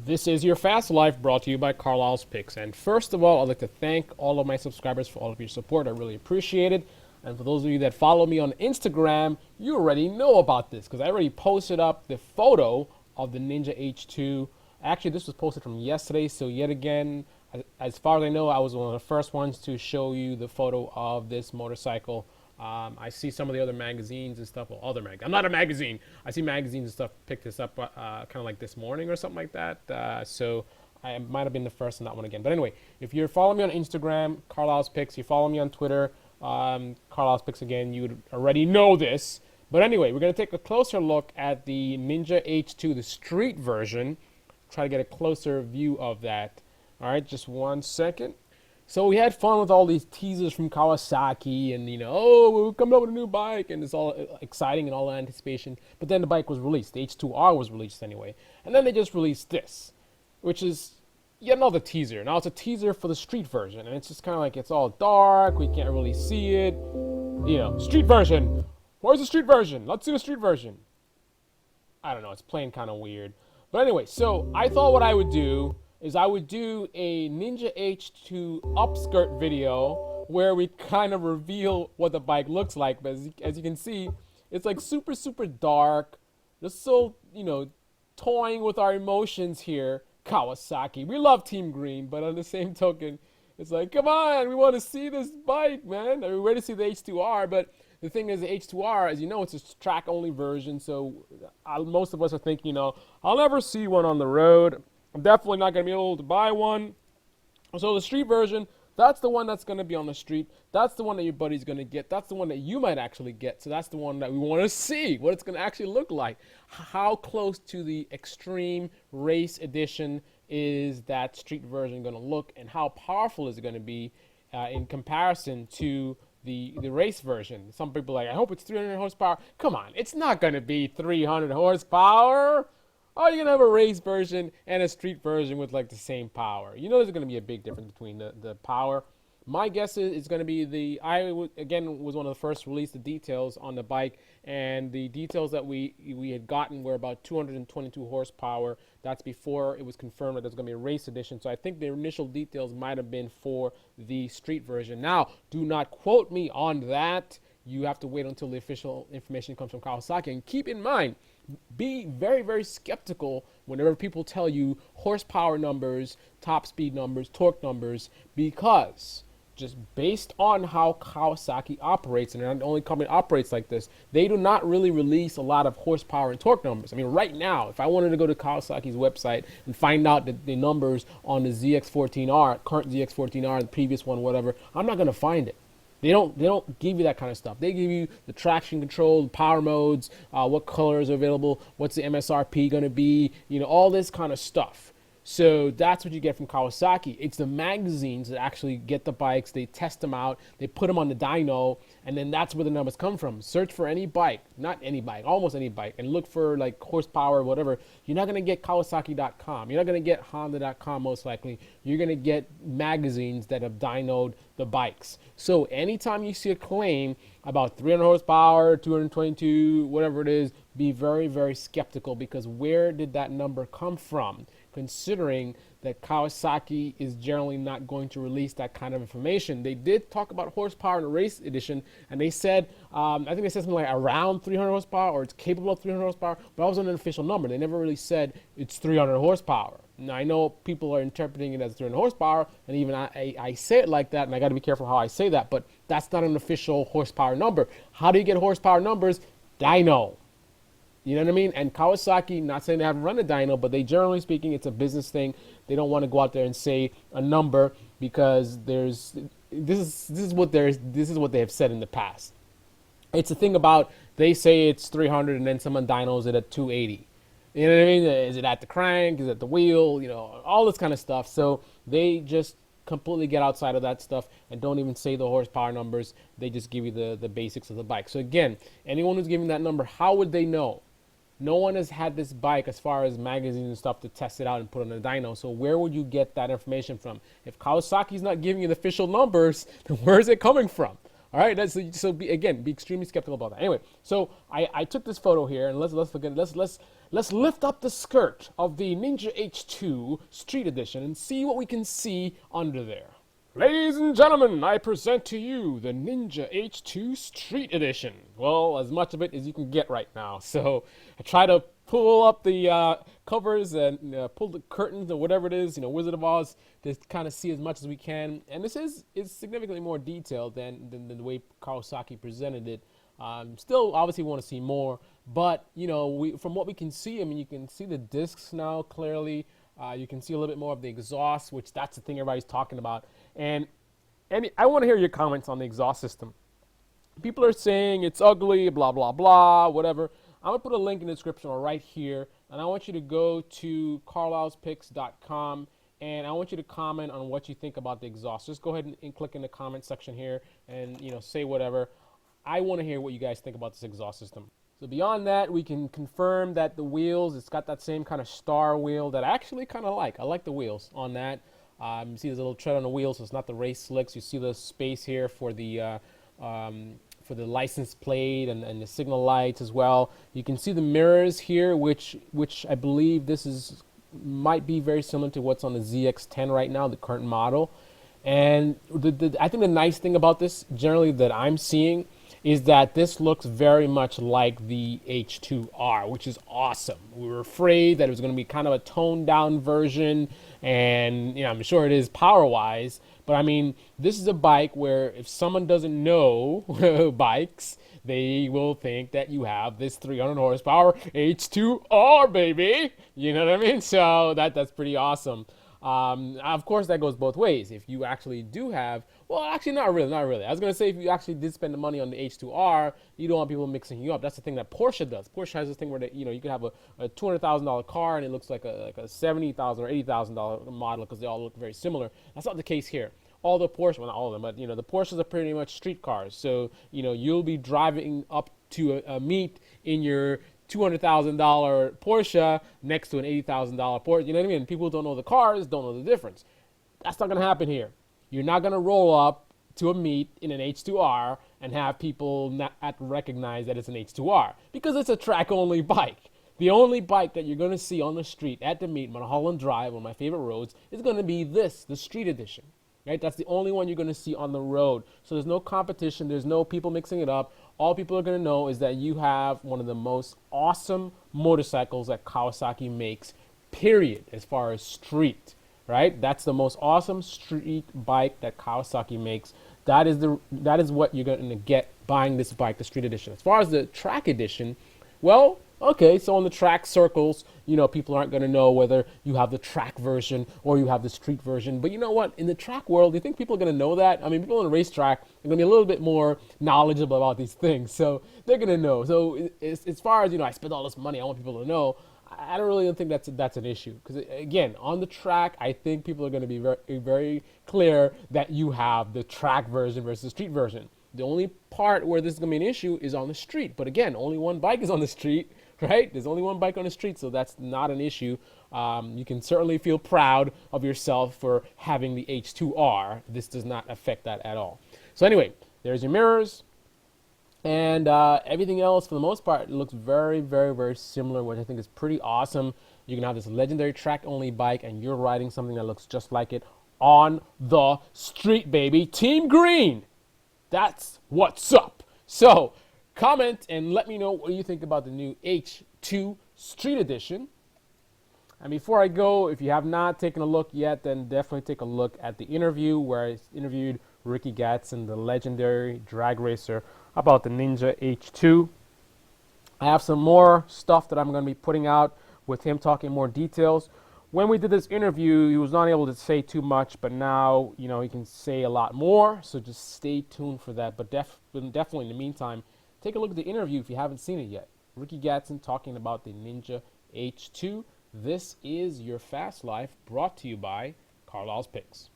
This is your Fast Life brought to you by Carlyle's Picks. And first of all, I'd like to thank all of my subscribers for all of your support. I really appreciate it. And for those of you that follow me on Instagram, you already know about this because I already posted up the photo of the Ninja H2. Actually, this was posted from yesterday, so yet again, as far as I know, I was one of the first ones to show you the photo of this motorcycle. I see some of the other magazines and stuff. Well, other I'm not a magazine. I see magazines and stuff pick this up kind of like this morning or something like that. So I might have been the first on that one again. But anyway, if you're following me on Instagram, Carlyle's Picks, you follow me on Twitter, Carlyle's Picks again, you would already know this. But anyway, we're going to take a closer look at the Ninja H2, the street version. Try to get a closer view of that. All right, just 1 second. So we had fun with all these teasers from Kawasaki and, oh, we're coming up with a new bike, and it's all exciting and all anticipation. But then the bike was released. The H2R was released anyway. And then they just released this, which is yet another teaser. Now it's a teaser for the street version, and it's just kind of like it's all dark. We can't really see it. Street version. Where's the street version? Let's see the street version. I don't know. It's playing kind of weird. But anyway, so I thought what I would do is I would do a Ninja H2 upskirt video where we kind of reveal what the bike looks like. But as you can see, it's like super, super dark. Just so, toying with our emotions here. Kawasaki. We love Team Green, but on the same token, it's like, come on, we want to see this bike, man. We're ready to see the H2R, but the thing is, the H2R, as you know, it's a track-only version, so most of us are thinking, I'll never see one on the road. I'm definitely not going to be able to buy one. So the street version, that's the one that's going to be on the street. That's the one that your buddy's going to get. That's the one that you might actually get. So that's the one that we want to see, what it's going to actually look like. How close to the extreme race edition is that street version going to look, and how powerful is it going to be in comparison to the race version? Some people are like, I hope it's 300 horsepower. Come on, it's not going to be 300 horsepower. Oh, you're going to have a race version and a street version with like the same power. There's going to be a big difference between the power. My guess is it's going to be again, was one of the first to release the details on the bike, and the details that we had gotten were about 222 horsepower. That's before it was confirmed that there's going to be a race edition. So I think the initial details might have been for the street version. Now, do not quote me on that. You have to wait until the official information comes from Kawasaki. And keep in mind, be very, very skeptical whenever people tell you horsepower numbers, top speed numbers, torque numbers, because just based on how Kawasaki operates, and they're not the only company that operates like this, they do not really release a lot of horsepower and torque numbers. I mean, right now, if I wanted to go to Kawasaki's website and find out the numbers on the ZX14R, current ZX14R, the previous one, whatever, I'm not going to find it. They don't give you that kind of stuff. They give you the traction control, the power modes, what colors are available, what's the MSRP going to be, all this kind of stuff. So that's what you get from Kawasaki. It's the magazines that actually get the bikes, they test them out, they put them on the dyno, and then that's where the numbers come from. Search for any bike, not any bike, almost any bike, and look for like horsepower or whatever. You're not going to get Kawasaki.com. You're not going to get Honda.com most likely. You're going to get magazines that have dynoed the bikes. So anytime you see a claim about 300 horsepower, 222, whatever it is, be very, very skeptical, because where did that number come from? Considering that Kawasaki is generally not going to release that kind of information. They did talk about horsepower in the race edition, and they said, I think they said something like around 300 horsepower, or it's capable of 300 horsepower, but that wasn't an official number. They never really said it's 300 horsepower. Now, I know people are interpreting it as 300 horsepower, and even I say it like that, and I got to be careful how I say that, but that's not an official horsepower number. How do you get horsepower numbers? Dyno. You know what I mean? And Kawasaki, not saying they haven't run a dyno, but they, generally speaking, it's a business thing. They don't want to go out there and say a number, because this is what they have said in the past. It's a thing about, they say it's 300 and then someone dynos it at 280. You know what I mean? Is it at the crank? Is it at the wheel? All this kind of stuff. So they just completely get outside of that stuff and don't even say the horsepower numbers. They just give you the basics of the bike. So again, anyone who's giving that number, how would they know? No one has had this bike, as far as magazines and stuff, to test it out and put on a dyno. So where would you get that information from? If Kawasaki's not giving you the official numbers, then where is it coming from? All right, again, be extremely skeptical about that. Anyway, so I took this photo here, and let's lift up the skirt of the Ninja H2 Street Edition and see what we can see under there. Ladies and gentlemen, I present to you the Ninja H2 Street Edition. Well, as much of it as you can get right now. So I try to pull up the covers and pull the curtains or whatever it is, Wizard of Oz, to kind of see as much as we can. And this is significantly more detailed than the way Kawasaki presented it. Still, obviously, we want to see more. But, from what we can see, I mean, you can see the discs now clearly. You can see a little bit more of the exhaust, which that's the thing everybody's talking about. And I want to hear your comments on the exhaust system. People are saying it's ugly, blah, blah, blah, whatever. I'm going to put a link in the description right here. And I want you to go to carlylespics.com. And I want you to comment on what you think about the exhaust. Just go ahead and click in the comment section here and, say whatever. I want to hear what you guys think about this exhaust system. So beyond that, we can confirm that the wheels, it's got that same kind of star wheel that I actually kind of like. I like the wheels on that. You see there's a little tread on the wheels, so it's not the race slicks. You see the space here for the license plate and the signal lights as well. You can see the mirrors here, which I believe this might be very similar to what's on the ZX10 right now, the current model. And I think the nice thing about this, generally that I'm seeing, is that this looks very much like the H2R, which is awesome. We were afraid that it was going to be kind of a toned down version, and I'm sure it is power-wise, but I mean, this is a bike where if someone doesn't know bikes, they will think that you have this 300 horsepower H2R, baby. You know what I mean? So that's pretty awesome. Of course, that goes both ways. If you actually do have, well, actually, not really. I was going to say if you actually did spend the money on the H2R, you don't want people mixing you up. That's the thing that Porsche does. Porsche has this thing where you can have a $200,000 car and it looks like a $70,000 or $80,000 model because they all look very similar. That's not the case here. All the Porsche, well, not all of them, but the Porsches are pretty much street cars. So you'll be driving up to a meet in your $200,000 Porsche next to an $80,000 Porsche. You know what I mean? People who don't know the cars don't know the difference. That's not going to happen here. You're not going to roll up to a meet in an H2R and have people not recognize that it's an H2R because it's a track-only bike. The only bike that you're going to see on the street at the meet, Mulholland Drive, one of my favorite roads, is going to be the Street Edition. Right? That's the only one you're going to see on the road. So there's no competition. There's no people mixing it up. All people are going to know is that you have one of the most awesome motorcycles that Kawasaki makes, period, as far as street. Right? That's the most awesome street bike that Kawasaki makes. That is what you're going to get buying this bike, the Street Edition. As far as the Track Edition, well, okay, so on the track circles, people aren't going to know whether you have the track version or you have the street version. But you know what? In the track world, do you think people are going to know that? I mean, people on the racetrack are going to be a little bit more knowledgeable about these things. So they're going to know. So as far as, I spent all this money, I want people to know, I don't really think that's an issue. Because, again, on the track, I think people are going to be very, very clear that you have the track version versus the street version. The only part where this is going to be an issue is on the street. But, again, only one bike is on the street. Right? There's only one bike on the street, so that's not an issue. You can certainly feel proud of yourself for having the H2R. This does not affect that at all. So anyway, there's your mirrors. And everything else, for the most part, looks very, very, very similar, which I think is pretty awesome. You can have this legendary track-only bike, and you're riding something that looks just like it on the street, baby. Team Green! That's what's up. So comment and let me know what you think about the new H2 Street Edition. And before I go, if you have not taken a look yet, then definitely take a look at the interview where I interviewed Ricky Gatson, the legendary drag racer, about the Ninja H2. I have some more stuff that I'm going to be putting out with him talking more details. When we did this interview, he was not able to say too much, but now, he can say a lot more. So just stay tuned for that. But definitely in the meantime, take a look at the interview if you haven't seen it yet. Ricky Gatson talking about the Ninja H2. This is your Fast Life, brought to you by Carlyle's Picks.